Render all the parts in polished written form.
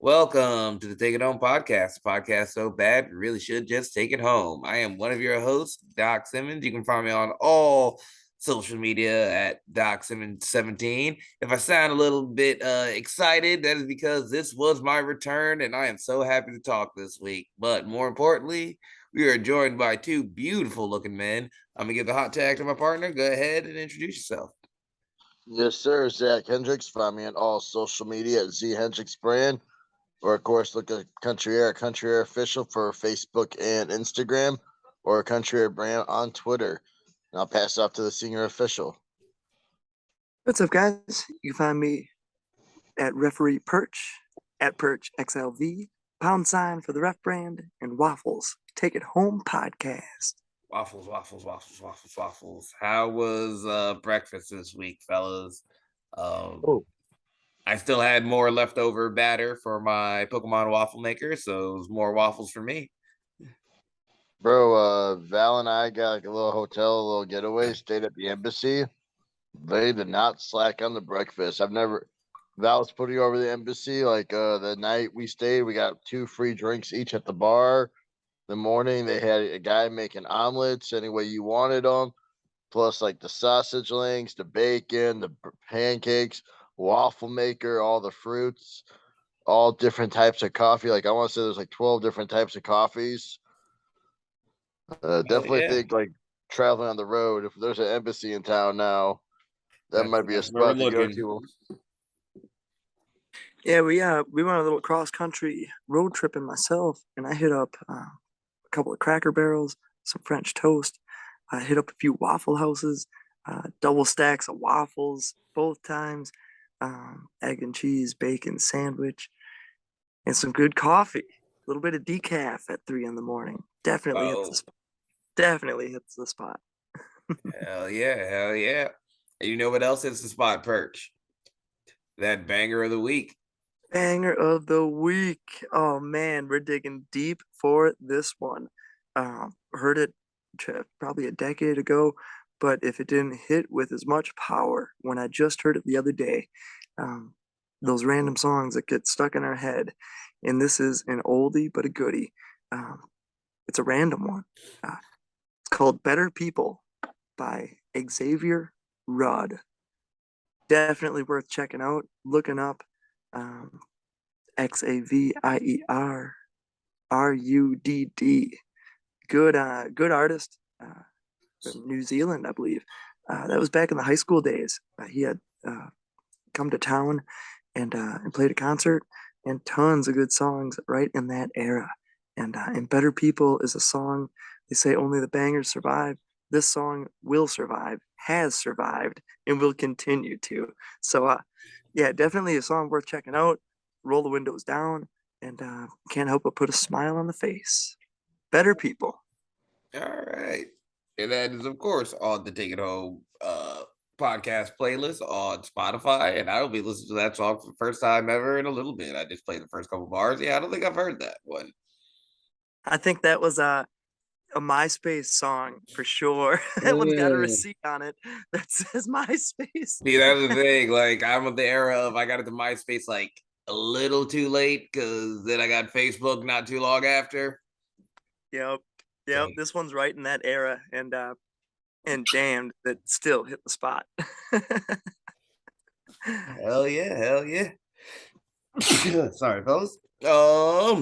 Welcome to the Take It Home podcast. Podcast so bad, we really should just take it home. I am one of your hosts, Doc Simmons. You can find me on all social media at Doc Simmons 17. If I sound a little bit excited, that is because this was my return and I am so happy to talk this week. But more importantly, we are joined by two beautiful looking men. I'm going to give the hot tag to my partner. Go ahead and introduce yourself. Yes, sir. Zach Hendricks. Find me on all social media at Z Hendricks Brand. Or, of course, look at Country Air Official for Facebook and Instagram, or Country Air Brand on Twitter. And I'll pass it off to the senior official. What's up, guys? You can find me at Referee Perch, at Perch XLV, # for the Ref Brand, and Waffles. Take It Home podcast. Waffles. How was breakfast this week, fellas? I still had more leftover batter for my Pokemon waffle maker, so it was more waffles for me. Bro, Val and I got like a little getaway, stayed at the embassy. They did not slack on the breakfast. Val was putting over the embassy. The night we stayed, we got 2 free drinks each at the bar. The morning they had a guy making omelets any way you wanted them, plus like the sausage links, the bacon, the pancakes, waffle maker, all the fruits, all different types of coffee. Like I want to say there's like 12 different types of coffees. Definitely think like traveling on the road, if there's an embassy in town now, that might be a spot to go to. Yeah, we went on a little cross country road trip and myself, and I hit up a couple of Cracker Barrels, some French toast. I hit up a few Waffle Houses, double stacks of waffles both times, egg and cheese, bacon sandwich, and some good coffee. A little bit of decaf at 3 a.m. Definitely hits the spot. Definitely hits the spot. Hell yeah. You know what else hits the spot, Perch? That banger of the week. Banger of the week. Oh man, we're digging deep for this one. Heard it probably a decade ago, but if it didn't hit with as much power when I just heard it the other day, those random songs that get stuck in our head, and this is an oldie but a goodie. It's a random one. It's called "Better People" by Xavier Rudd. Definitely worth checking out, looking up. XAVIER RUDD. Good artist from New Zealand, I believe. That was back in the high school days. He had come to town and played a concert, and tons of good songs right in that era. And Better People is a song. They say only the bangers survive. This song will survive, has survived, and will continue to. So, yeah, definitely a song worth checking out. Roll the windows down, and can't help but put a smile on the face. Better People. All right. And that is, of course, on the Take It Home podcast playlist on Spotify. And I will be listening to that song for the first time ever in a little bit. I just played the first couple bars. Yeah, I don't think I've heard that one. I think that was a MySpace song for sure. That one's got a receipt on it that says MySpace. See, that's the thing. Like, I'm of the era of I got into MySpace like a little too late because then I got Facebook not too long after. Yep. This one's right in that era, and damned that still hit the spot. Hell yeah. Sorry, fellas. All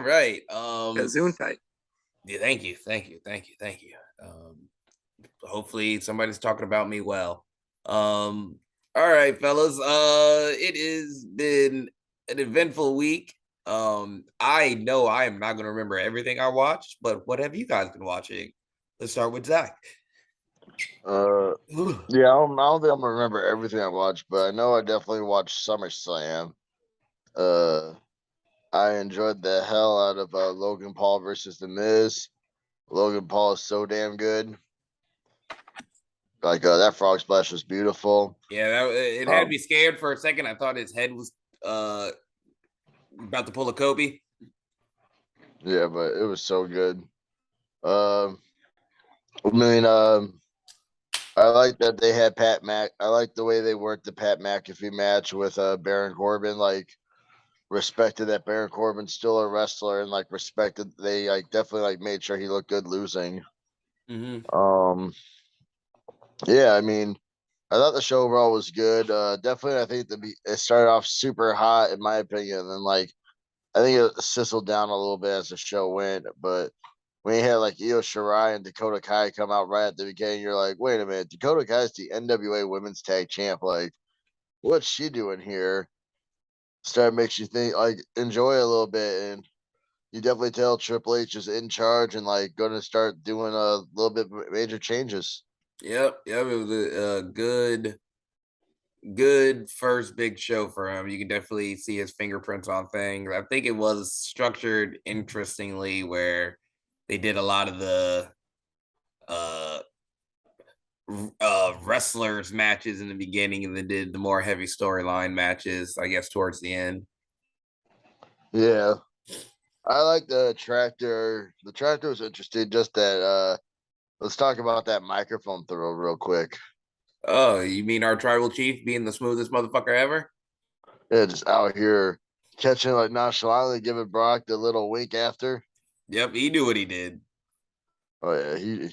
right. Gesundheit. Yeah, thank you. Hopefully somebody's talking about me well. All right, fellas. It has been an eventful week. I know I am not gonna remember everything I watched, but what have you guys been watching? Let's start with Zach. Yeah, I don't think I'm gonna remember everything I watched, but I know I definitely watched SummerSlam. I enjoyed the hell out of Logan Paul versus The Miz. Logan Paul is so damn good. Like that frog splash was beautiful. Yeah, it had me scared for a second. I thought his head was about to pull a Kobe. Yeah, but it was so good. I like that they had Pat Mac. I like the way they worked the Pat McAfee match with Baron Corbin. Like respected that Baron Corbin's still a wrestler and like respected they like definitely like made sure he looked good losing. Yeah, I mean, I thought the show overall was good. Definitely, I think it started off super hot in my opinion, and then like I think it sizzled down a little bit as the show went. But when you had like Io Shirai and Dakota Kai come out right at the beginning, you're like, wait a minute, Dakota Kai's the NWA Women's Tag Champ. Like, what's she doing here? Makes you think, like, enjoy a little bit, and you definitely tell Triple H is in charge and like going to start doing a little bit major changes. Yep. It was a good first big show for him. You can definitely see his fingerprints on things. I think it was structured interestingly, where they did a lot of the uh wrestlers matches in the beginning, and then did the more heavy storyline matches, I guess, towards the end. Yeah. I like the tractor. The tractor was interesting. Just that. Let's talk about that microphone throw real quick. Oh, you mean our tribal chief being the smoothest motherfucker ever? Yeah, just out here catching like nonchalantly, giving Brock the little wink after. Yep, he knew what he did. Oh yeah,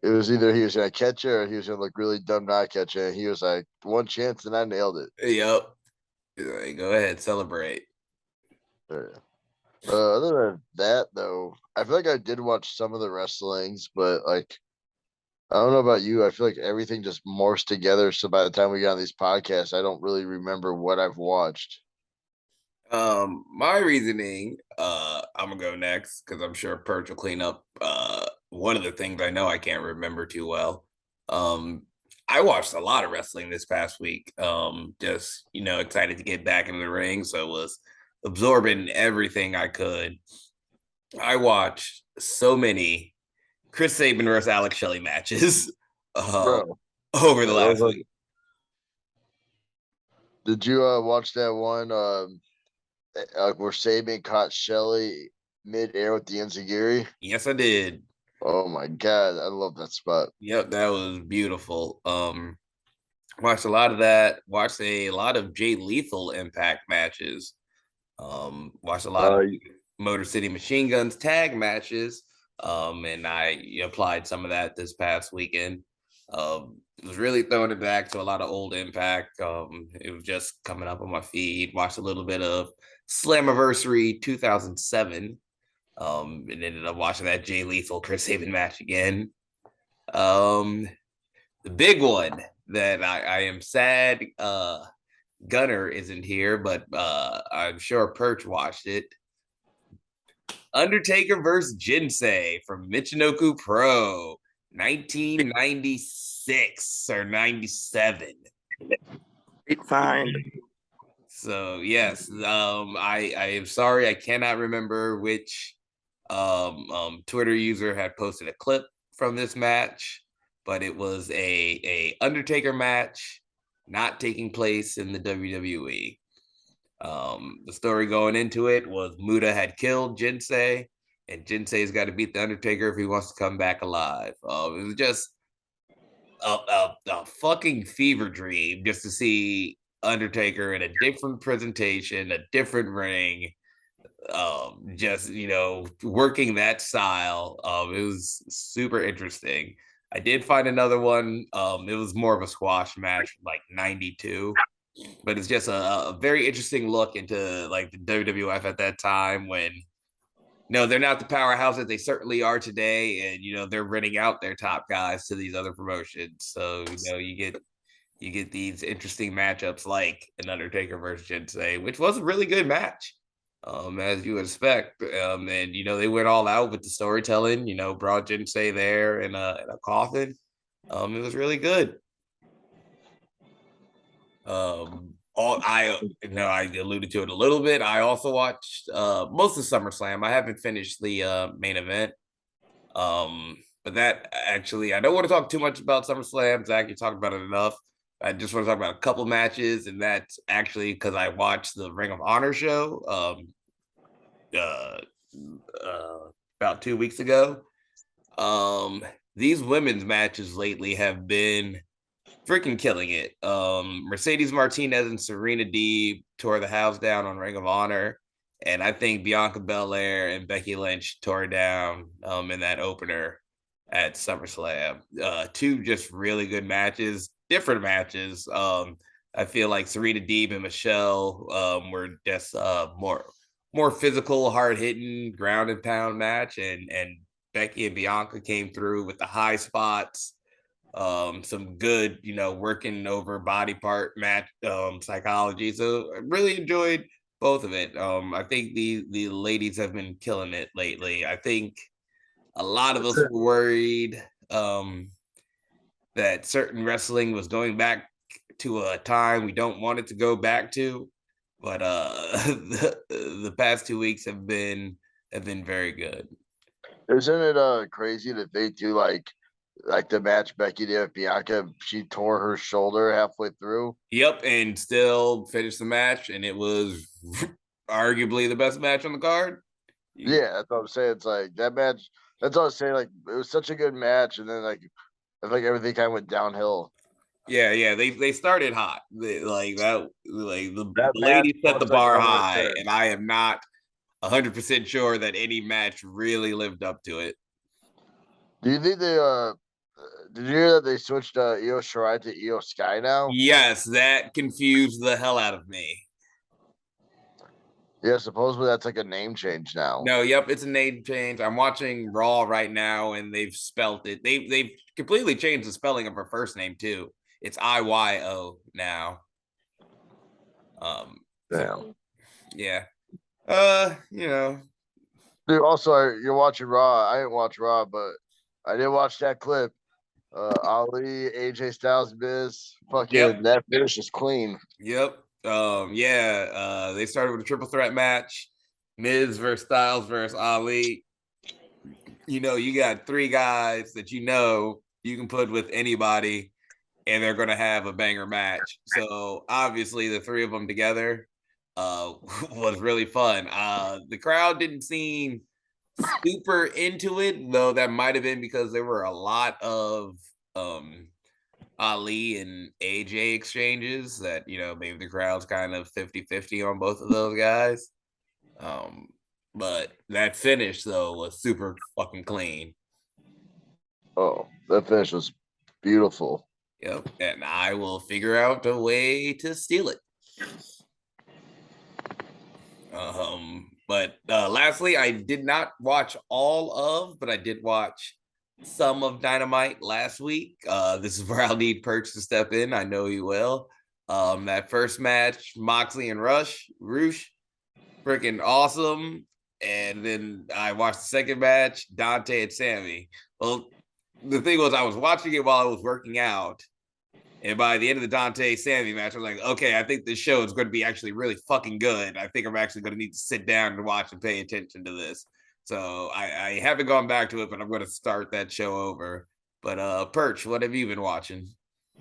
it was either he was gonna catch it or he was gonna look really dumb not catch it. And he was like, one chance and I nailed it. Yep. Go ahead, celebrate. Yeah. Other than that, though, I feel like I did watch some of the wrestlings, but like I don't know about you. I feel like everything just morphs together. So by the time we get on these podcasts, I don't really remember what I've watched. My reasoning, I'm gonna go next because I'm sure Perch will clean up one of the things I know I can't remember too well. I watched a lot of wrestling this past week. Just excited to get back into the ring, so was absorbing everything I could. I watched so many Chris Sabin versus Alex Shelley matches Bro, over the last week. did you watch that one where Saban caught Shelly mid-air with the Enziguri? Yes, I did. Oh my god, I love that spot. Yep, that was beautiful. Watched a lot of that. Watched a lot of Jay Lethal Impact matches. Watched a lot of Uh, Motor City Machine Guns tag matches. And I applied some of that this past weekend. Was really throwing it back to a lot of old Impact. It was just coming up on my feed. Watched a little bit of Slammiversary 2007. And ended up watching that Jay Lethal Chris Sabin match again. The big one that I am sad Gunner isn't here, but I'm sure Perch watched it. Undertaker versus Ginsei from Michinoku Pro, 1996 or 97. Great find. So yes, I am sorry I cannot remember which Twitter user had posted a clip from this match, but it was a Undertaker match not taking place in the WWE. The story going into it was Muta had killed Jinsei, and Jinsei's got to beat the Undertaker if he wants to come back alive. It was just a fucking fever dream just to see Undertaker in a different presentation, a different ring, just working that style. It was super interesting. I did find another one. It was more of a squash match, like 92, but it's just a very interesting look into like the WWF at that time when no, they're not the powerhouse that they certainly are today, and they're renting out their top guys to these other promotions. So you get these interesting matchups like an Undertaker versus Jinsei, which was a really good match, as you would expect. And they went all out with the storytelling. Brought Jinsei there in a coffin. It was really good. I alluded to it a little bit. I also watched most of SummerSlam. I haven't finished the main event. But that actually, I don't want to talk too much about SummerSlam. Zach, you talked about it enough. I just want to talk about a couple matches, and that's actually because I watched the Ring of Honor show uh, about 2 weeks ago. These women's matches lately have been freaking killing it. Mercedes Martinez and Serena Deeb tore the house down on Ring of Honor. And I think Bianca Belair and Becky Lynch tore down in that opener at SummerSlam. Two just really good matches, different matches. I feel like Serena Deeb and Michelle were just more physical, hard hitting, ground and pound match, and Becky and Bianca came through with the high spots, some good, working over body part match psychology. So I really enjoyed both of it. I think the ladies have been killing it lately. I think a lot of That's us it. were worried that certain wrestling was going back to a time we don't want it to go back to, but the past 2 weeks have been very good. Isn't it crazy that they do like the match Becky did with Bianca? She tore her shoulder halfway through. Yep, and still finished the match, and it was arguably the best match on the card. Yeah, that's what I'm saying. It's like that match. That's what I was saying. Like it was such a good match, and then I feel like everything kind of went downhill. Yeah, they started hot. Like that, like the That match ladies set the was like bar high, Undertaker. and I am not 100% sure that any match really lived up to it. Do you think they did you hear that they switched Io Shirai to Io Sky now? Yes, that confused the hell out of me. Yeah, supposedly that's like a name change now. No, yep, it's a name change. I'm watching Raw right now, and they've spelt it. They've completely changed the spelling of her first name too. It's IYO now. Damn. So yeah. Uh, you know, Dude, also you're watching Raw. I didn't watch Raw, but I did watch that clip. Ali, AJ Styles, Miz, fucking yep, that finish is clean. yep. Yeah, they started with a triple threat match. Miz versus Styles versus Ali. You got three guys that you can put with anybody, and they're gonna have a banger match. So obviously the three of them together was really fun. The crowd didn't seem super into it, though that might have been because there were a lot of Ali and AJ exchanges that, maybe the crowd's kind of 50-50 on both of those guys. Um, but that finish though was super fucking clean. Oh, that finish was beautiful. Yep. And I will figure out a way to steal it. But lastly, I did not watch all of, but I did watch some of Dynamite last week. This is where I'll need Perch to step in. I know he will. That first match, Moxley and Roosh, freaking awesome. And then I watched the second match, Dante and Sammy. Well, the thing was, I was watching it while I was working out. And by the end of the Dante Sammy match, I was like, okay, I think this show is going to be actually really fucking good. I think I'm actually going to need to sit down and watch and pay attention to this. So I haven't gone back to it, but I'm going to start that show over. But Perch, what have you been watching?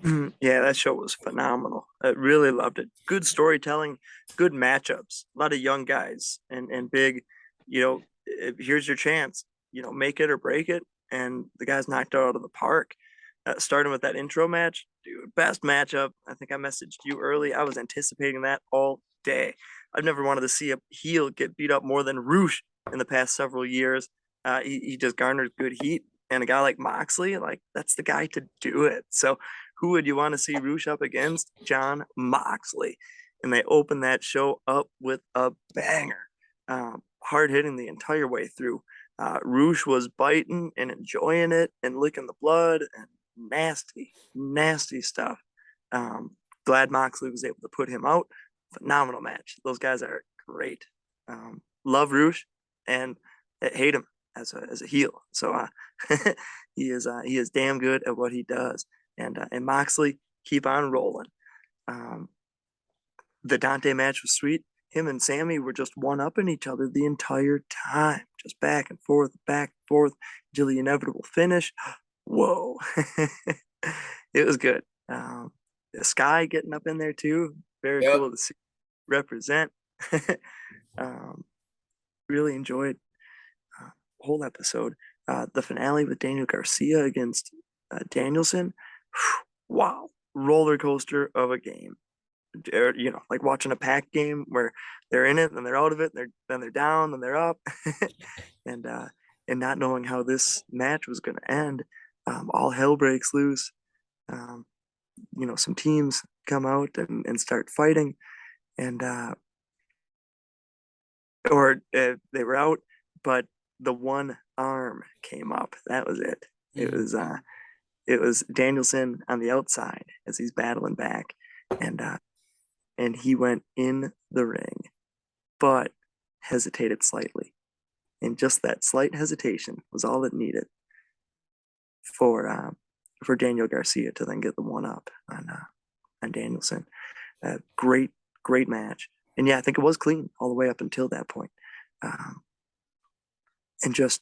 Yeah, that show was phenomenal. I really loved it. Good storytelling, good matchups, a lot of young guys and big, here's your chance, make it or break it. And the guys knocked it out of the park. Starting with that intro match, dude, best matchup. I think I messaged you early. I was anticipating that all day. I've never wanted to see a heel get beat up more than Roosh in the past several years. He just garnered good heat. And a guy like Moxley, like that's the guy to do it. So who would you want to see Roosh up against? John Moxley. And they opened that show up with a banger. Hard hitting the entire way through. Roosh was biting and enjoying it and licking the blood and nasty stuff. Glad Moxley was able to put him out. Phenomenal match. Those guys are great. Love Roosh and hate him as a heel. So he is damn good at what he does. And Moxley keep on rolling. The Dante match was sweet. Him and Sammy were just one upping each other the entire time, just back and forth, until the inevitable finish. Whoa, it was good. The Sky getting up in there too, very Yep. cool to see represent. Really enjoyed whole episode. The finale with Daniel Garcia against Danielson. Wow, roller coaster of a game. Or, like watching a pack game where they're in it and they're out of it, then they're down, then they're up, and not knowing how this match was going to end. All hell breaks loose. Um, some teams come out and start fighting, and they were out, but the one arm came up. That was it. It was Danielson on the outside as he's battling back, and he went in the ring, but hesitated slightly, and just that slight hesitation was all it needed for Daniel Garcia to then get the one up on Danielson. Great match, and yeah, I think it was clean all the way up until that point, and just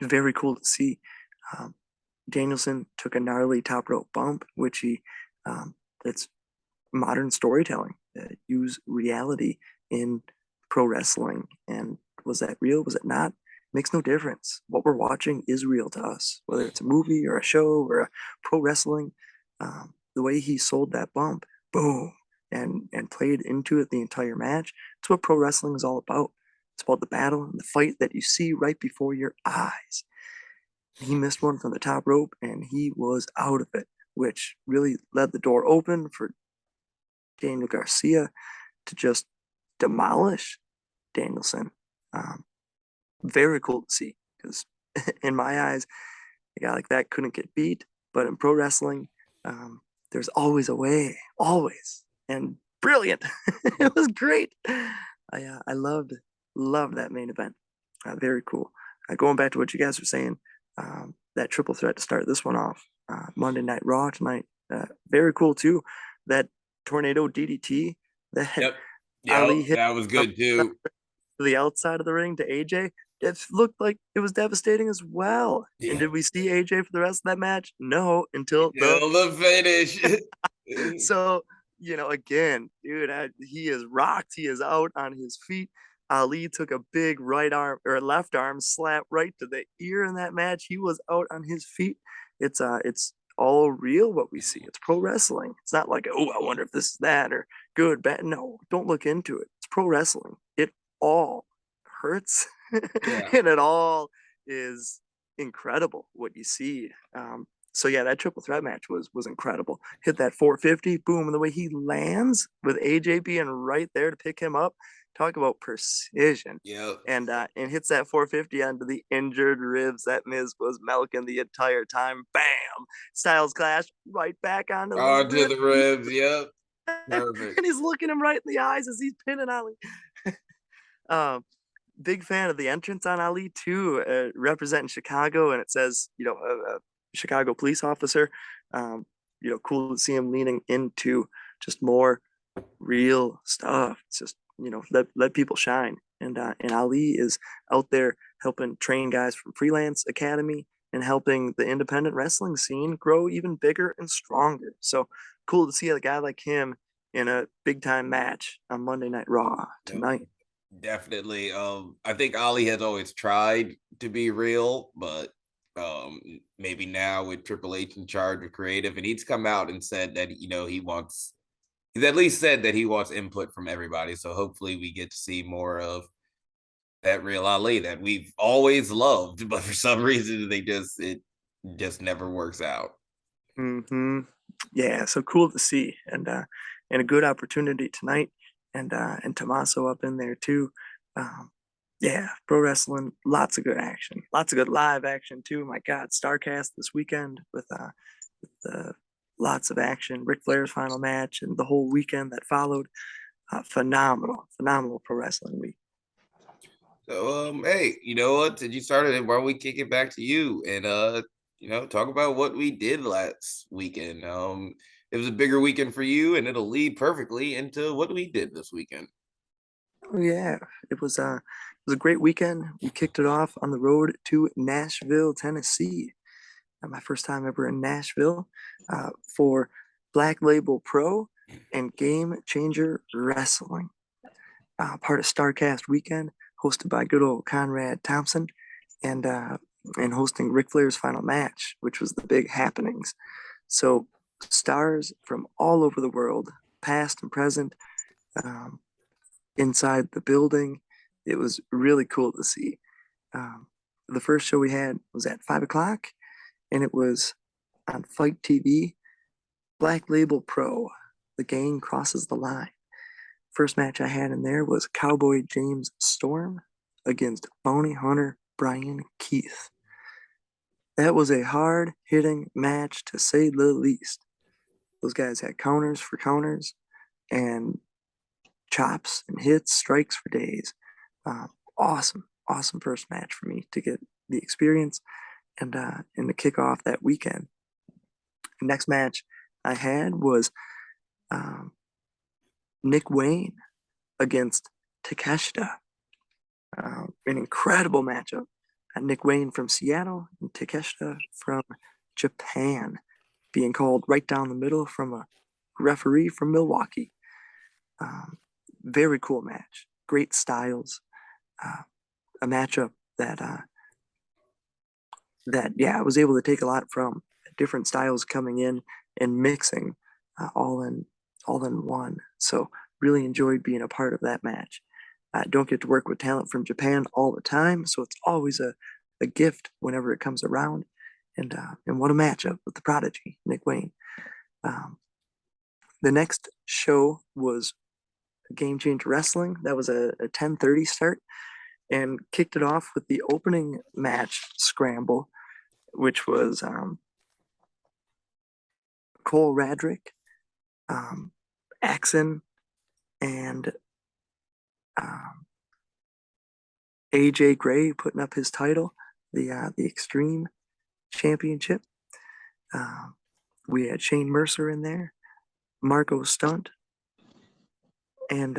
very cool to see. Danielson took a gnarly top rope bump, which that's modern storytelling. Use reality in pro wrestling, and was that real? Was it not? Makes no difference. What we're watching is real to us, whether it's a movie or a show or a pro wrestling. The way he sold that bump, boom, and played into it the entire match. It's what pro wrestling is all about. It's about the battle and the fight that you see right before your eyes. He missed one from the top rope and he was out of it, which really led the door open for Daniel Garcia to just demolish Danielson. Very cool to see, because in my eyes, a guy like that couldn't get beat. But in pro wrestling, there's always a way, always, and brilliant. It was great. I loved that main event. Very cool. Going back to what you guys were saying, that triple threat to start this one off, Monday Night Raw tonight. Very cool too. That tornado DDT that Ali hit, that was good too. To the outside of the ring to AJ. It looked like it was devastating as well. Yeah. And did we see AJ for the rest of that match? No, until the finish. So, again, dude, he is rocked. He is out on his feet. Ali took a big right arm or left arm slap right to the ear in that match. He was out on his feet. It's all real what we see. It's pro wrestling. It's not like, oh, I wonder if this is that or good, bad. No, don't look into it. It's pro wrestling. It all hurts. Yeah. And it all is incredible what you see. So yeah, that triple threat match was incredible. Hit that 450, boom, and the way he lands with AJ being right there to pick him up. Talk about precision. Yeah. And hits that 450 onto the injured ribs that Miz was milking the entire time. Bam! Styles Clash right back onto the ribs. Yep. Perfect. And he's looking him right in the eyes as he's pinning Ali. Big fan of the entrance on Ali too, representing Chicago, and it says, a Chicago police officer. Cool to see him leaning into just more real stuff. It's just, let people shine. And Ali is out there helping train guys from Freelance Academy and helping the independent wrestling scene grow even bigger and stronger. So cool to see a guy like him in a big time match on Monday Night Raw tonight. Definitely. I think Ali has always tried to be real, but maybe now with Triple H in charge of creative, and he's come out and said that he's at least said that he wants input from everybody. So hopefully we get to see more of that real Ali that we've always loved, but for some reason it just never works out. Mm-hmm. Yeah, so cool to see, and a good opportunity tonight. And Tommaso up in there too. Yeah, pro wrestling, lots of good action, lots of good live action too. My God, Starcast this weekend with lots of action. Ric Flair's final match and the whole weekend that followed. Phenomenal pro wrestling week. So hey, you know what? Did you start it? Why don't we kick it back to you and talk about what we did last weekend? It was a bigger weekend for you, and it'll lead perfectly into what we did this weekend. Oh yeah, it was a great weekend. We kicked it off on the road to Nashville, Tennessee. My first time ever in Nashville for Black Label Pro and Game Changer Wrestling. Part of Starcast Weekend, hosted by good old Conrad Thompson, and hosting Ric Flair's final match, which was the big happenings. So stars from all over the world, past and present, um, inside the building. It was really cool to see. Um, the first show we had was at 5 o'clock, and it was on Fight TV. Black Label Pro, the gang crosses the line. First match I had in there was Cowboy James Storm against Bounty Hunter Brian Keith. That was a hard hitting match to say the least. Those guys had counters for counters and chops and hits, strikes for days. Awesome first match for me to get the experience and to kick off that weekend. The next match I had was Nick Wayne against Takeshita. An incredible matchup. Nick Wayne from Seattle and Takeshita from Japan, being called right down the middle from a referee from Milwaukee. Very cool match. Great styles. A matchup that I was able to take a lot from different styles coming in and mixing all in one. So really enjoyed being a part of that match. I don't get to work with talent from Japan all the time, so it's always a gift whenever it comes around. And what a matchup with the prodigy, Nick Wayne. The next show was Game Changer Wrestling. That was a 10:30 start, and kicked it off with the opening match scramble, which was Cole Radrick, Axon, and AJ Gray putting up his title, the Extreme Championship. We had Shane Mercer in there, Marco Stunt, and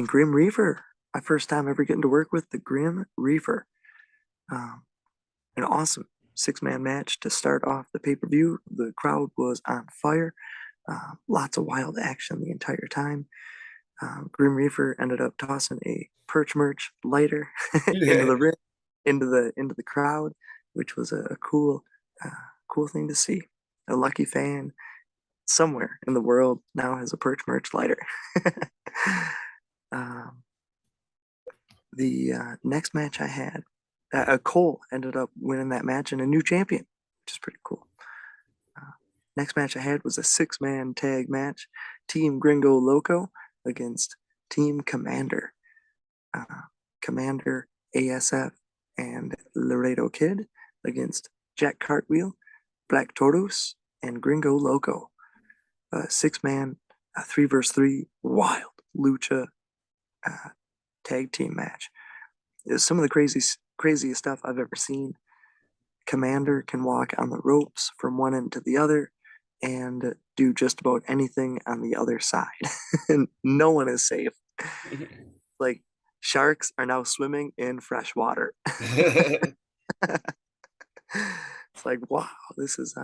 Grim Reaper. My first time ever getting to work with the Grim Reaper. An awesome 6-man match to start off the pay-per-view. The crowd was on fire. Lots of wild action the entire time. Grim Reaper ended up tossing a Perch merch lighter into the ring, into the crowd, which was a cool thing to see. A lucky fan somewhere in the world now has a Perch merch lighter. The next match I had, Cole ended up winning that match and a new champion, which is pretty cool. Next match I had was a 6-man tag match, Team Gringo Loco against Team Commander. Commander, ASF, and Laredo Kid against Jack Cartwheel, Black Tortoise, and Gringo Loco. 6-man, 3-versus-3 wild lucha tag team match. It's some of the craziest stuff I've ever seen. Commander can walk on the ropes from one end to the other and do just about anything on the other side. And no one is safe. Like, sharks are now swimming in fresh water. It's like, wow, this is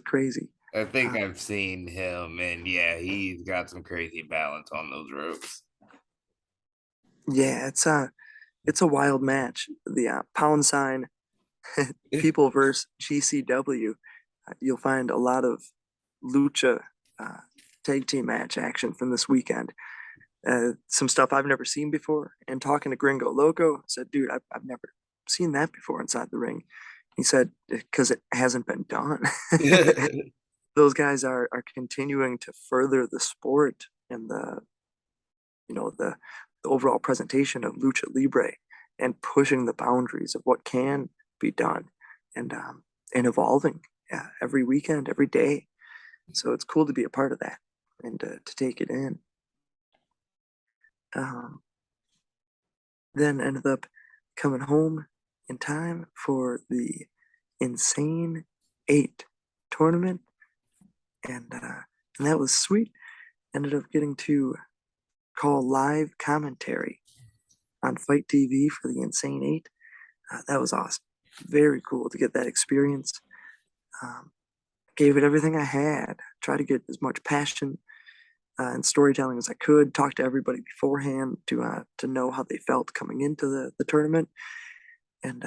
crazy. I think I've seen him, and yeah, he's got some crazy balance on those ropes. Yeah, it's a wild match. The pound sign people versus GCW. You'll find a lot of lucha tag team match action from this weekend. Some stuff I've never seen before. And talking to Gringo Loco, I said, dude, I've never seen that before inside the ring. He said, because it hasn't been done. Those guys are continuing to further the sport and the overall presentation of lucha libre and pushing the boundaries of what can be done and evolving every weekend, every day. So it's cool to be a part of that and to take it in. Then ended up coming home in time for the Insane 8 tournament, and that was sweet. Ended up getting to call live commentary on Fight TV for the Insane 8. That was awesome. Very cool to get that experience. Gave it everything I had. Tried to get as much passion and storytelling as I could. Talk to everybody beforehand to know how they felt coming into the tournament, and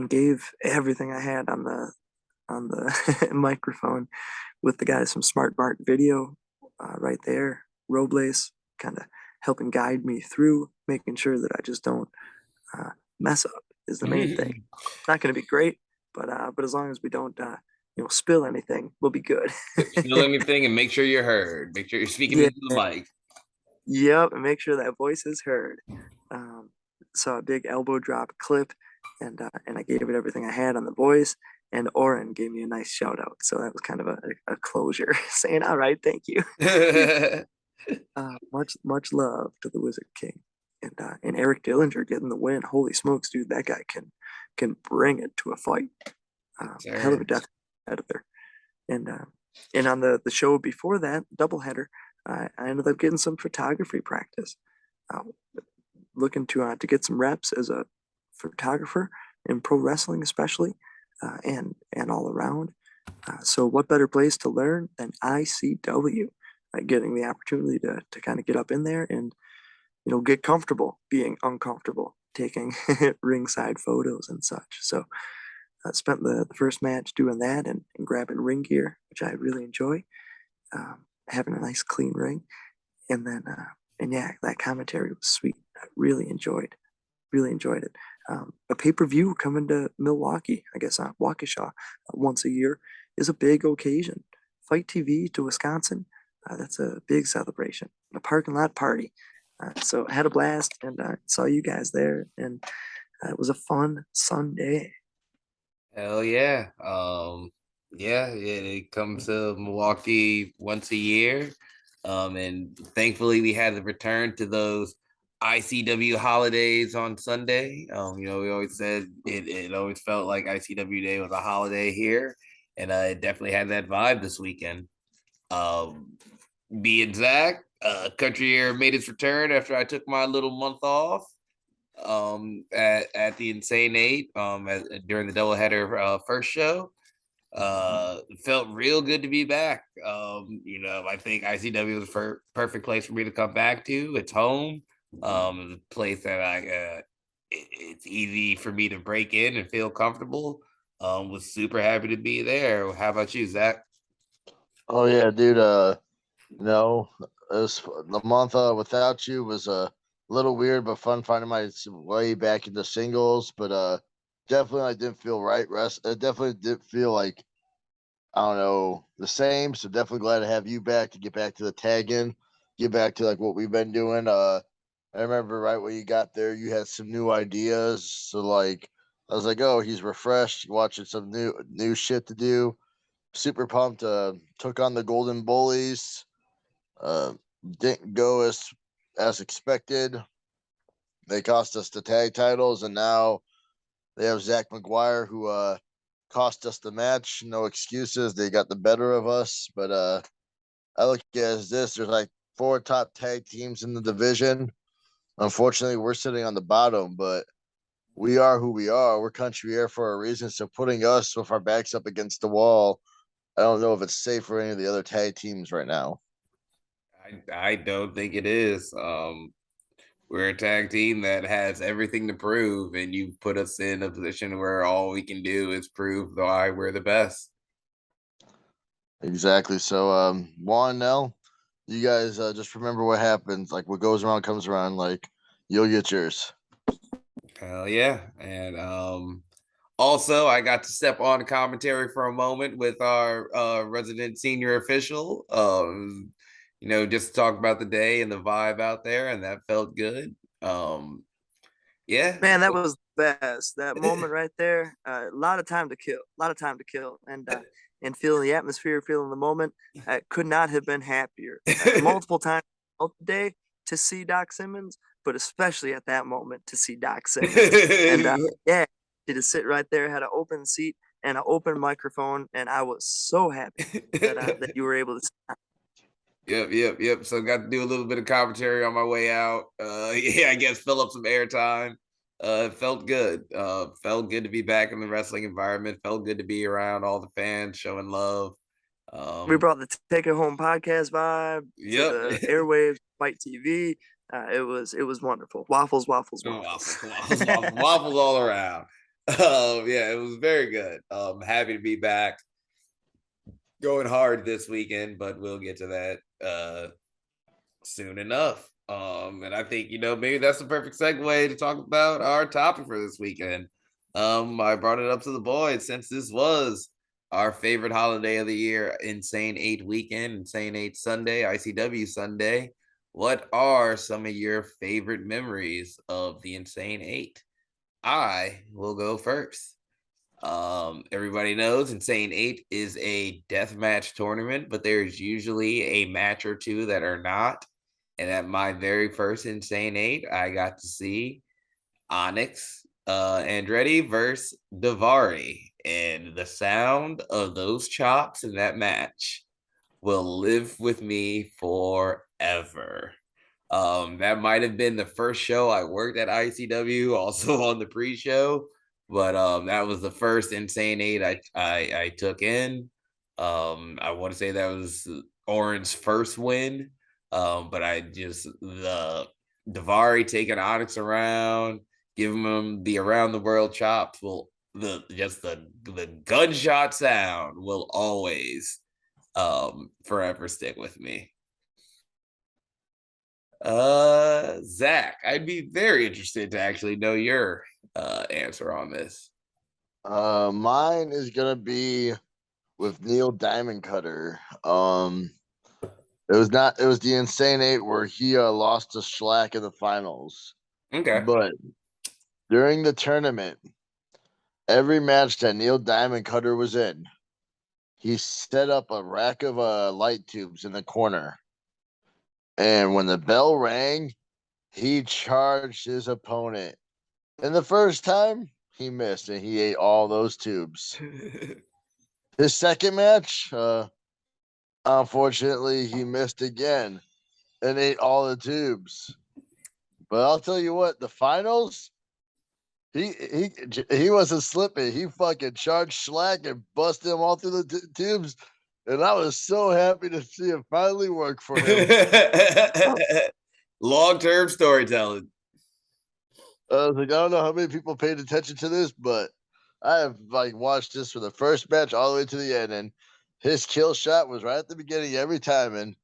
gave everything I had on on the microphone with the guys from Smart Mart Video right there. Robles kind of helping guide me through, making sure that I just don't mess up is the main thing. It's not going to be great, but as long as we don't spill anything, we'll be good. Spill anything and make sure you're heard. Make sure you're speaking into the mic. Yep, and make sure that voice is heard. Saw a big elbow drop clip, and I gave it everything I had on the voice. And Oren gave me a nice shout out, so that was kind of a closure, saying, "All right, thank you." Much love to the Wizard King, and Eric Dillinger getting the win. Holy smokes, dude! That guy can bring it to a fight. Hell of a death editor. And on the show before that, doubleheader, I ended up getting some photography practice. Looking to get some reps as a photographer in pro wrestling, especially, and all around. So what better place to learn than ICW? Getting the opportunity to kind of get up in there and get comfortable being uncomfortable, taking ringside photos and such. So I spent the first match doing that and grabbing ring gear, which I really enjoy. Having a nice clean ring, and then and yeah, that commentary was sweet. I really enjoyed it. A pay-per-view coming to Milwaukee, I guess Waukesha, once a year is a big occasion. Fight TV to Wisconsin, that's a big celebration. A parking lot party. So I had a blast, and saw you guys there, and it was a fun Sunday. Hell yeah. It comes to Milwaukee once a year. And thankfully we had to return to those ICW holidays on Sunday. We always said it always felt like ICW Day was a holiday here, and it definitely had that vibe this weekend. Being Zach, Country Air made its return after I took my little month off at the Insane 8 during the doubleheader first show. Felt real good to be back. I think ICW was the perfect place for me to come back to. It's home. The place that it's easy for me to break in and feel comfortable. Was super happy to be there. How about you, Zach? Oh yeah, dude. The month without you was a little weird, but fun finding my way back into singles. But definitely I didn't feel right. It definitely didn't feel like, I don't know, the same. So definitely glad to have you back, to get back to the tagging, get back to like what we've been doing. I remember right when you got there, you had some new ideas. So like I was like, oh, he's refreshed, watching some new shit to do. Super pumped. Took on the Golden Bullies. Didn't go as expected. They cost us the tag titles, and now they have Zach McGuire, who cost us the match. No excuses. They got the better of us. But I look at it as this: there's like 4 top tag teams in the division. Unfortunately, we're sitting on the bottom, but we are who we are. We're Country Air for a reason. So putting us with our backs up against the wall, I don't know if it's safe for any of the other tag teams right now. I don't think it is. We're a tag team that has everything to prove, and you put us in a position where all we can do is prove why we're the best. Exactly. So, Juan, Nell, you guys just remember what happens. Like what goes around comes around. Like you'll get yours. Hell yeah. And also I got to step on commentary for a moment with our resident senior official. Just to talk about the day and the vibe out there, and that felt good. Yeah. Man, that was the best. That moment right there, a lot of time to kill, and feeling the atmosphere, feeling the moment. Could not have been happier. Multiple times today to see Doc Simmons, but especially at that moment to see Doc Simmons. And yeah, to sit right there, had an open seat and an open microphone, and I was so happy that you were able to. Yep. So got to do a little bit of commentary on my way out. I guess fill up some airtime. It felt good. Felt good to be back in the wrestling environment. Felt good to be around all the fans showing love. We brought the Take It Home podcast vibe to the airwaves, Fight TV. It was wonderful. Waffles all around. Yeah, it was very good. Happy to be back. Going hard this weekend, but we'll get to that soon enough. And I think maybe that's the perfect segue to talk about our topic for this weekend. I brought it up to the boys since this was our favorite holiday of the year, Insane 8 weekend, Insane 8 Sunday, ICW Sunday. What are some of your favorite memories of the Insane 8? I will go first. Everybody knows Insane 8 is a death match tournament, but there's usually a match or two that are not. And at my very first Insane 8, I got to see Onyx Andretti versus Davari. And the sound of those chops in that match will live with me forever. That might have been the first show I worked at ICW, also on the pre-show, but that was the first Insane 8 I took in. I want to say that was Oren's first win. But I just the Davari taking Onyx around, giving him the around the world chops will the gunshot sound will always forever stick with me. Zach, I'd be very interested to actually know your answer on this. Mine is gonna be with Neil Diamond Cutter. It was the Insane 8 where he lost to Schlack in the finals. Okay. But during the tournament, every match that Neil Diamond Cutter was in, he set up a rack of light tubes in the corner. And when the bell rang, he charged his opponent. And the first time, he missed and he ate all those tubes. His second match, unfortunately, he missed again and ate all the tubes. But I'll tell you what, the finals, he wasn't slipping. He fucking charged Schlack and busted him all through the tubes. And I was so happy to see it finally work for him. Long-term storytelling. I was like, I don't know how many people paid attention to this, but I have watched this from the first match all the way to the end, and his kill shot was right at the beginning every time, and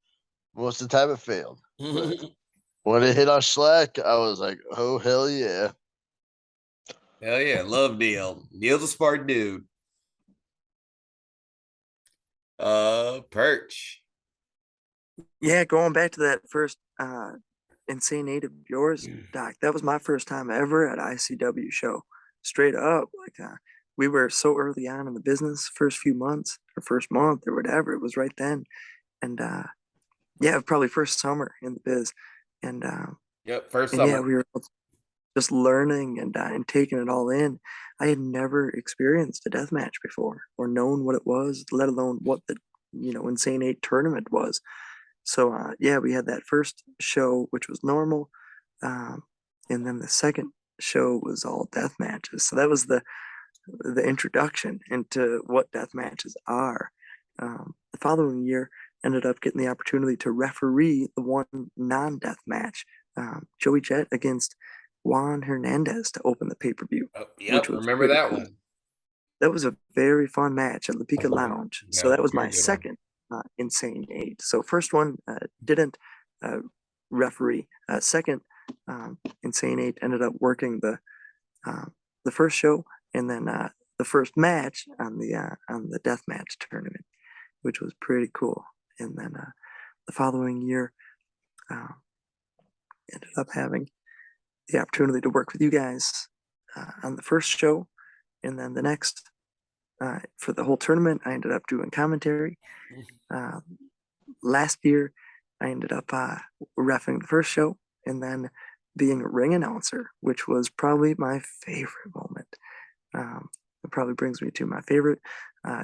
most of the time it failed. But when it hit on Schlack, I was like, oh hell yeah. Hell yeah, love Neil. Neil's a smart dude. Perch. Yeah, going back to that first Insane 8 of yours, Doc, that was my first time ever at ICW show. Straight up, we were so early on in the business, first few months or first month or whatever, it was right then. And yeah, probably first summer in the biz. And Yep, first and summer. yeah, we were just learning and taking it all in. I had never experienced a death match before or known what it was, let alone what the Insane 8 tournament was. So yeah, we had that first show, which was normal, and then the second show was all death matches. So that was the introduction into what death matches are. The following year, ended up getting the opportunity to referee the one non-death match, Joey Jett against Juan Hernandez to open the pay-per-view. Oh, yep, remember that cool. One. That was a very fun match at La Pica Lounge. Yeah, so that was my second Insane 8. So first one didn't referee. Second, Insane 8 ended up working the first show and then the first match on the death match tournament, which was pretty cool. And then the following year, ended up having the opportunity to work with you guys on the first show, and then the next for the whole tournament, I ended up doing commentary. Last year, I ended up reffing the first show and then being a ring announcer, which was probably my favorite moment. It probably brings me to my favorite,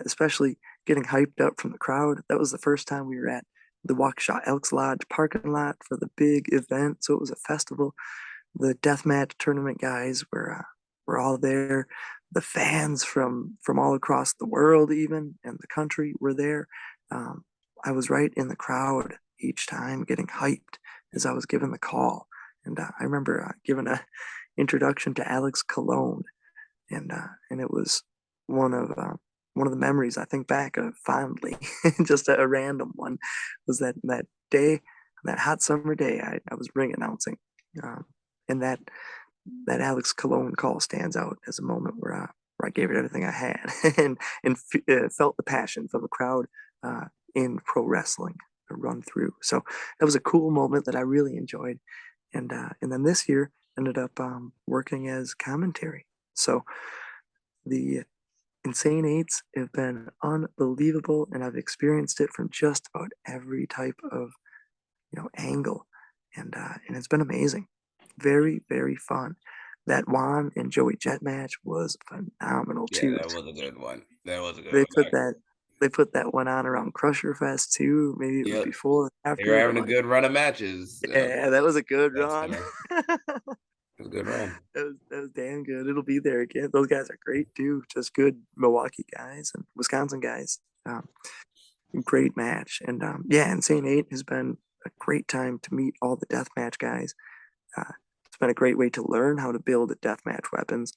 especially getting hyped up from the crowd. That was the first time we were at the Waukesha Elks Lodge parking lot for the big event. So it was a festival. The deathmatch tournament guys were all there. The fans from all across the world, even and the country, were there. I was right in the crowd each time, getting hyped as I was given the call. And I remember giving an introduction to Alex Colon, and it was one of the memories I think back of fondly. Just a random one was that day, that hot summer day. I was ring announcing, and that Alex Cologne call stands out as a moment where I gave it everything I had and felt the passion from the crowd in pro wrestling run through. So that was a cool moment that I really enjoyed, and then this year ended up working as commentary. So the Insane Eights have been unbelievable, and I've experienced it from just about every type of angle, and it's been amazing, very very fun. That Juan and Joey Jet match was phenomenal Yeah, too. that was a good one. That was a good They one. put that one on around Crusher Fest too. Maybe it was Yep. before or They were after, but having a good run of matches. yeah, that was a good That run. center. It was a good run. That was damn good. It'll be there again. Those guys are great too. Just good Milwaukee guys and Wisconsin guys. Great match. And yeah, Insane Eight has been a great time to meet all the deathmatch guys. It's been a great way to learn how to build deathmatch weapons.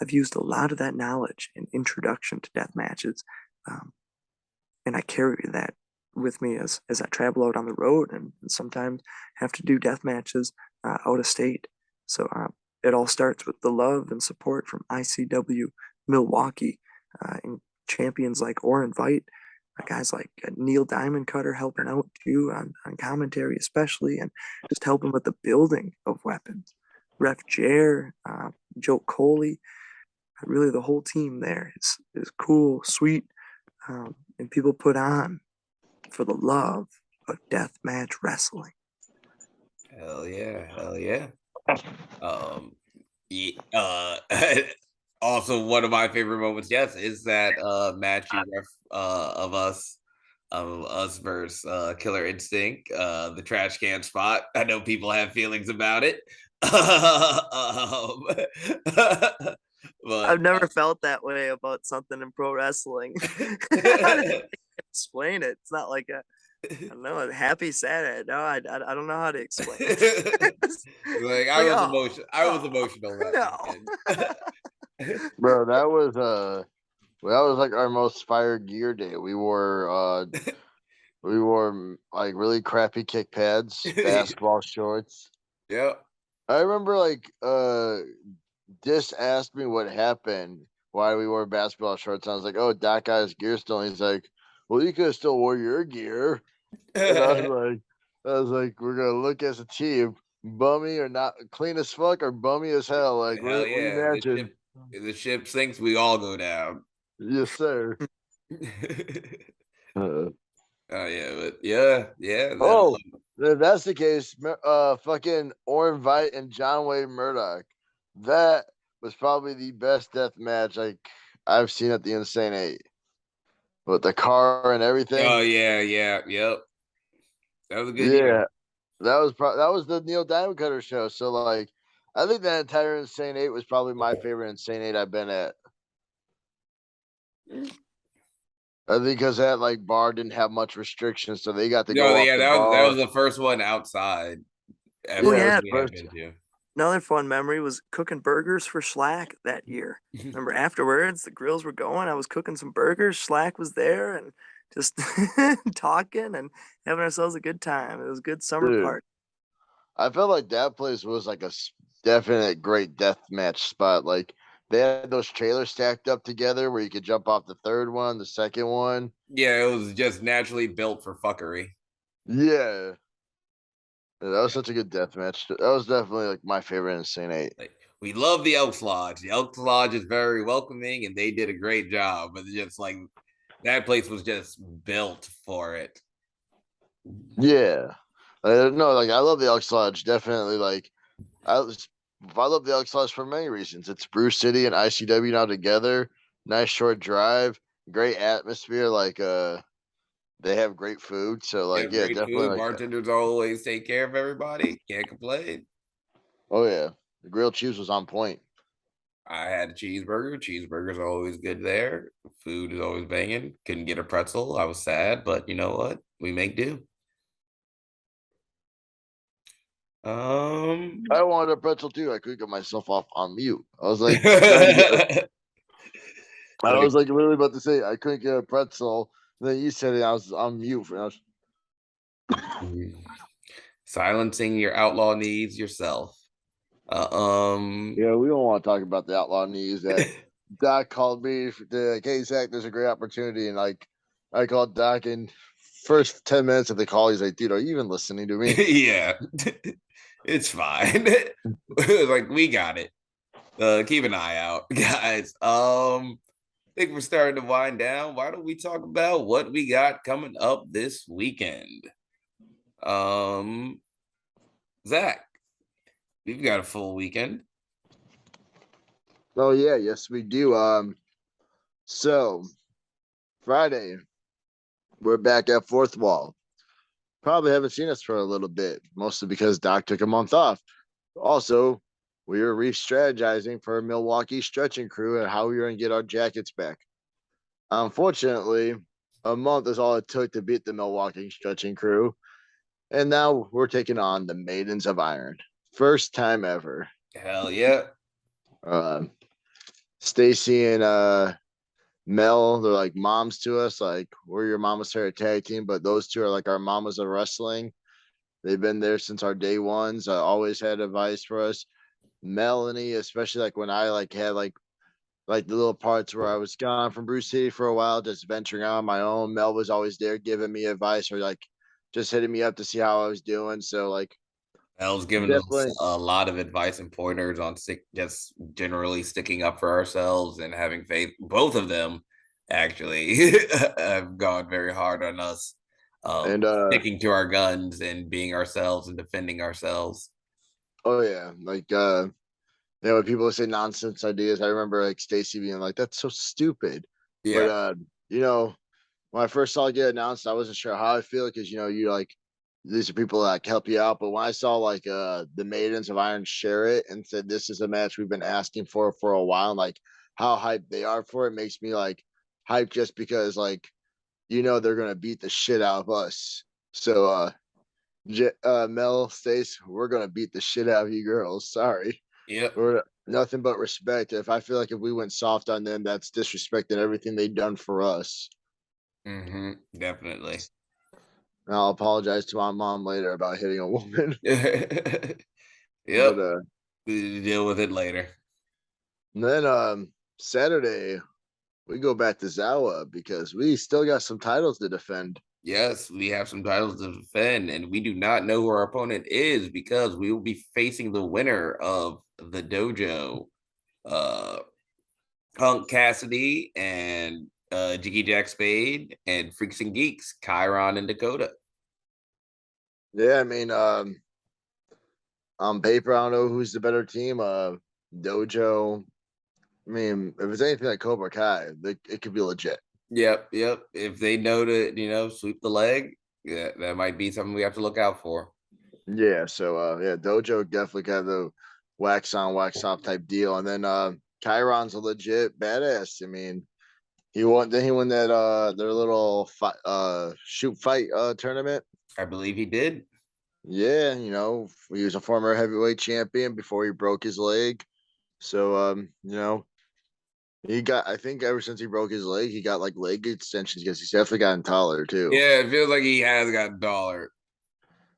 I've used a lot of that knowledge in introduction to death matches, and I carry that with me as I travel out on the road and sometimes have to do death matches out of state. So it all starts with the love and support from ICW Milwaukee and champions like Oren Veit, guys like Neil Diamond Cutter helping out too on commentary, especially, and just helping with the building of weapons. Ref Jer, Joe Coley, really the whole team there is cool, sweet, and people put on for the love of deathmatch wrestling. Hell yeah, hell yeah. Also one of my favorite moments, yes, is that match you of us versus Killer Instinct, the trash can spot. I know people have feelings about it. But I've never felt that way about something in pro wrestling. Explain it. It's not like I don't know, a happy sad. No, I don't know how to explain it. like I Like, was oh, emotional. I was emotional that no. Bro, that was like our most fire gear day. We wore like really crappy kick pads, basketball shorts. Yep. I remember like Dis asked me what happened, why we wore basketball shorts. I was like, oh, Doc got his gear still. And he's like, well, you could have still wore your gear. And I was like, we're gonna look as a team, bummy or not, clean as fuck or bummy as hell. Like Hell what you yeah. imagine? The ship sinks, we all go down. Yes, sir. Oh yeah, but yeah. Oh, if that's the case, fucking Oren Veit and John Wayne Murdoch. That was probably the best death match like I've seen at the Insane Eight. With the car and everything. Oh yeah, yep. That was a good Yeah, year. that was the Neil Diamond Cutter show. So like, I think that entire Insane Eight was probably my favorite Insane Eight I've been at. I think because that like bar didn't have much restrictions, so they got to No, go off yeah, the that bar. was the first one outside. Oh yeah, We had been to. another fun memory was cooking burgers for Slack that year. Remember afterwards, the grills were going. I was cooking some burgers. Slack was there and just talking and having ourselves a good time. It was a good summer Dude, party. I felt like that place was like a definite great death match spot. Like they had those trailers stacked up together where you could jump off the third one, the second one. Yeah, it was just naturally built for fuckery. Yeah. That was such a good death match. That was definitely like my favorite Insane Eight. Like, we love the Elks Lodge. The Elks Lodge is very welcoming, and they did a great job. But just like that place was just built for it. Yeah. No, like I love the Elks Lodge. Definitely, like I love the Elks Lodge for many reasons. It's Bruce City and ICW now together. Nice short drive, great atmosphere. Like they have great food. So They like have yeah, great definitely food. like Bartenders always take care of everybody. Can't complain. oh yeah, the grilled cheese was on point. I had a cheeseburger. Cheeseburgers are always good there. Food is always banging. Couldn't get a pretzel. I was sad, but you know what? We make do. I wanted a pretzel too. I couldn't get myself off on mute. I was like trying to get I was like literally about to say I couldn't get a pretzel. Then you said it. I was on mute. Silencing your outlaw needs yourself. Yeah, we don't want to talk about the outlaw news. That Doc called me to like, hey Zach, there's a great opportunity, and like I called Doc, and first 10 minutes of the call, he's like, dude, are you even listening to me? Yeah, it's fine. Like we got it. Keep an eye out, guys. I think we're starting to wind down. Why don't we talk about what we got coming up this weekend? Zach, we've got a full weekend. Oh yeah, yes we do. So Friday, we're back at Fourth Wall. Probably haven't seen us for a little bit, mostly because Doc took a month off. Also, we were re-strategizing for Milwaukee stretching crew and how we were going to get our jackets back. Unfortunately, a month is all it took to beat the Milwaukee stretching crew, and now we're taking on the Maidens of Iron. First time ever. Hell yeah. Stacy and Mel, they're like moms to us. Like we're your Mama's favorite tag team, but those two are like our mamas of wrestling. They've been there since our day ones. Always had advice for us. Melanie, especially like when I like had like the little parts where I was gone from Bruce City for a while, just venturing on my own. Mel was always there giving me advice or like just hitting me up to see how I was doing. So like Elle's given us definitely. a lot of advice and pointers on just generally sticking up for ourselves and having faith. Both of them actually have gone very hard on us, And sticking to our guns and being ourselves and defending ourselves. oh yeah, like when people say nonsense ideas, I remember like Stacy being like, "That's so stupid." But Yeah. you know, when I first saw it get announced, I wasn't sure how I feel because you like these are people that like, help you out. But when I saw like the Maidens of Iron share it and said this is a match we've been asking for a while, and like how hyped they are for it makes me like hyped just because like they're gonna beat the shit out of us. So Mel Stace, we're gonna beat the shit out of you girls. Sorry. Yep. We're nothing but respect. If I feel like if we went soft on them, that's disrespecting everything they've done for us. Definitely. And I'll apologize to my mom later about hitting a woman. Yep. But Deal with it later. then Saturday we go back to Zawa because we still got some titles to defend. Yes, we have some titles to defend, and we do not know who our opponent is because we will be facing the winner of the dojo, uh, Punk Cassidy and Jiggy Jack Spade and Freaks and Geeks, Chiron and Dakota. Yeah, I mean, on paper, I don't know who's the better team. Dojo. I mean, if it's anything like Cobra Kai, it could be legit. Yep, yep. If they know to, sweep the leg, yeah, that might be something we have to look out for. Yeah, so yeah, Dojo definitely got the wax on, wax off type deal. And then Chiron's a legit badass. I mean, he won that their little shoot fight tournament. I believe he did. Yeah, he was a former heavyweight champion before he broke his leg. So I think ever since he broke his leg, he got like leg extensions because he's definitely gotten taller too. Yeah, it feels like he has got dollar.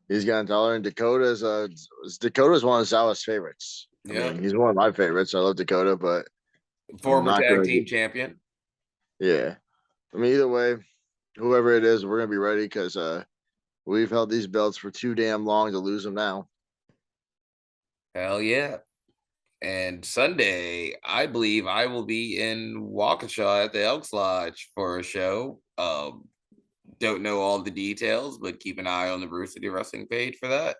He's gotten taller, and Dakota's one of Zawa's favorites. I Yep. mean, he's one of my favorites. I love Dakota, but I'm Former not tag gonna team champion. yeah. I mean, either way, whoever it is, we're gonna be ready because we've held these belts for too damn long to lose them now. Hell yeah. And Sunday, I believe I will be in Waukesha at the Elks Lodge for a show. Don't know all the details, but keep an eye on the Brew City Wrestling page for that.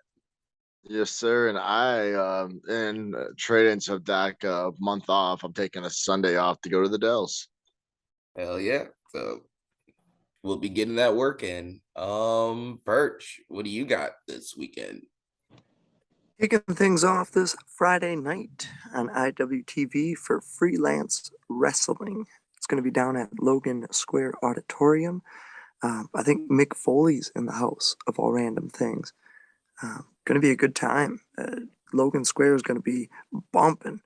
Yes, sir. And I in trade-ins of that month off. I'm taking a Sunday off to go to the Dells. Hell yeah. So we'll be getting that work in. Perch, what do you got this weekend? Kicking things off this Friday night on IWTV for Freelance Wrestling. It's going to be down at Logan Square Auditorium. I think Mick Foley's in the house, of all random things. Going to be a good time. Logan Square is going to be bumping.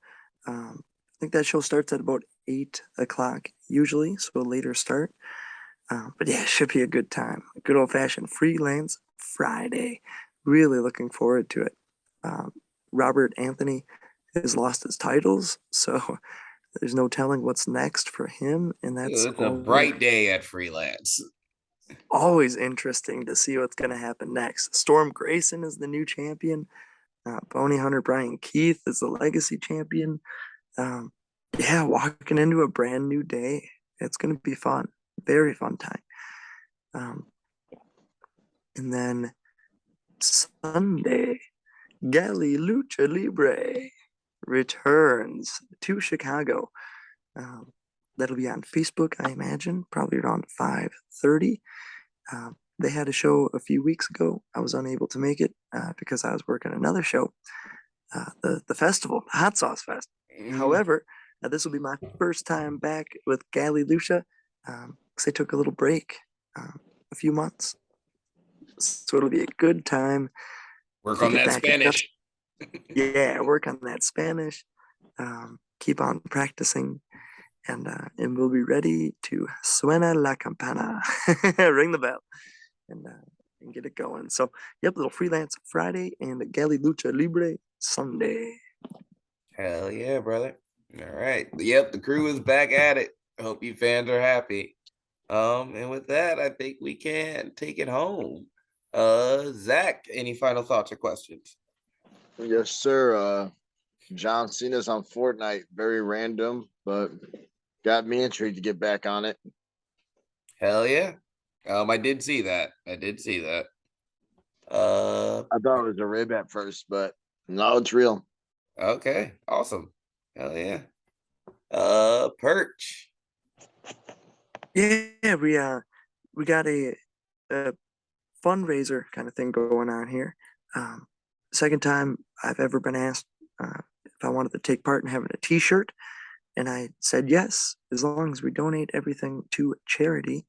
I think that show starts at about 8 o'clock usually, so a later start. But yeah, it should be a good time. A good old-fashioned Freelance Friday. Really looking forward to it. Robert Anthony has lost his titles, so there's no telling what's next for him, and that's It's a bright day at Freelance. always interesting to see what's going to happen next. Storm Grayson is the new champion. Bounty Hunter Brian Keith is the legacy champion. Yeah, walking into a brand new day. It's going to be fun. Very fun time. And then Sunday, Gali Lucha Libre returns to Chicago. That'll be on Facebook, I imagine, probably around 5:30. They had a show a few weeks ago. I was unable to make it because I was working another show, the festival, the Hot Sauce Fest. However, this will be my first time back with Gali Lucha because I took a little break, a few months. So it'll be a good time. Work on that Spanish. Yeah, work on that Spanish. Keep on practicing. And we'll be ready to suena la campana, ring the bell, and get it going. So, yep, little Freelance Friday and Gali Lucha Libre Sunday. Hell yeah, brother. All right. Yep, the crew is back at it. Hope you fans are happy. And with that, I think we can take it home. Zach, any final thoughts or questions? Yes, sir. John Cena's on Fortnite. Very random, but got me intrigued to get back on it. Hell yeah. I did see that. I thought it was a rib at first, but no, it's real. Okay, awesome. Hell yeah. Perch. Yeah, we got a fundraiser kind of thing going on here. Second time I've ever been asked if I wanted to take part in having a T-shirt, and I said yes, as long as we donate everything to charity.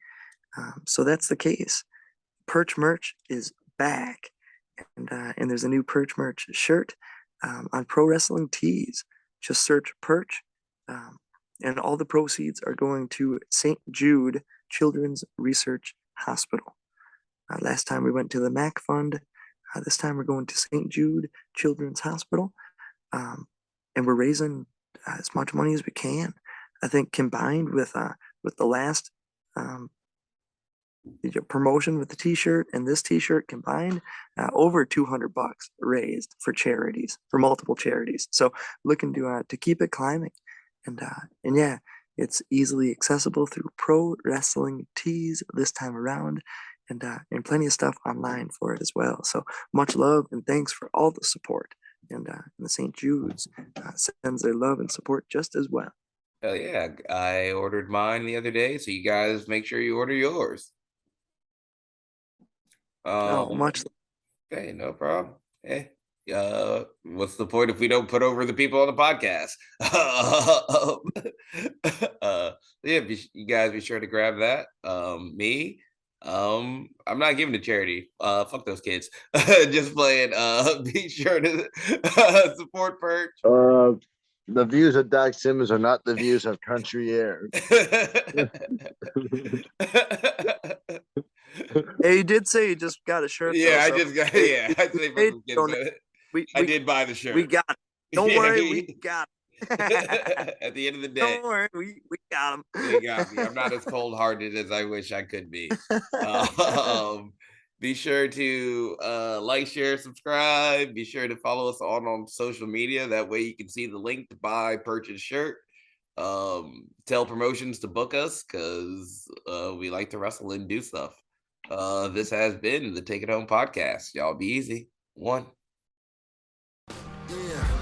So that's the case. Perch merch is back, and there's a new Perch merch shirt on Pro Wrestling Tees. Just search Perch, and all the proceeds are going to St. Jude Children's Research Hospital. Last time we went to the MAC Fund. This time we're going to St. Jude Children's Hospital, and we're raising as much money as we can. I think combined with the last promotion with the T-shirt and this T-shirt combined, over $200 raised for charities, for multiple charities. So looking to keep it climbing, and yeah, it's easily accessible through Pro Wrestling Tees this time around, and plenty of stuff online for it as well. So much love and thanks for all the support, and the St. Jude's sends their love and support just as well. Hell yeah, I ordered mine the other day, so you guys make sure you order yours. Much. Okay, no problem. Hey, what's the point if we don't put over the people on the podcast? Yeah, you guys be sure to grab that. Me, I'm not giving to charity. Fuck those kids. Just playing. Be sure to support Perch. The views of Doc Simmons are not the views of Country Air. Hey, he did say he just got a shirt. Yeah, though, I just got. Yeah, I did buy the shirt. We got it. Don't worry, we got it. At the end of the day, don't worry, we got him. They got me. I'm not as cold-hearted as I wish I could be. Be sure to like, share, subscribe. Be sure to follow us on social media. That way you can see the link to buy Perch's shirt. Tell promotions to book us because we like to wrestle and do stuff. This has been the Take It Home podcast. Y'all be easy. 1. Yeah.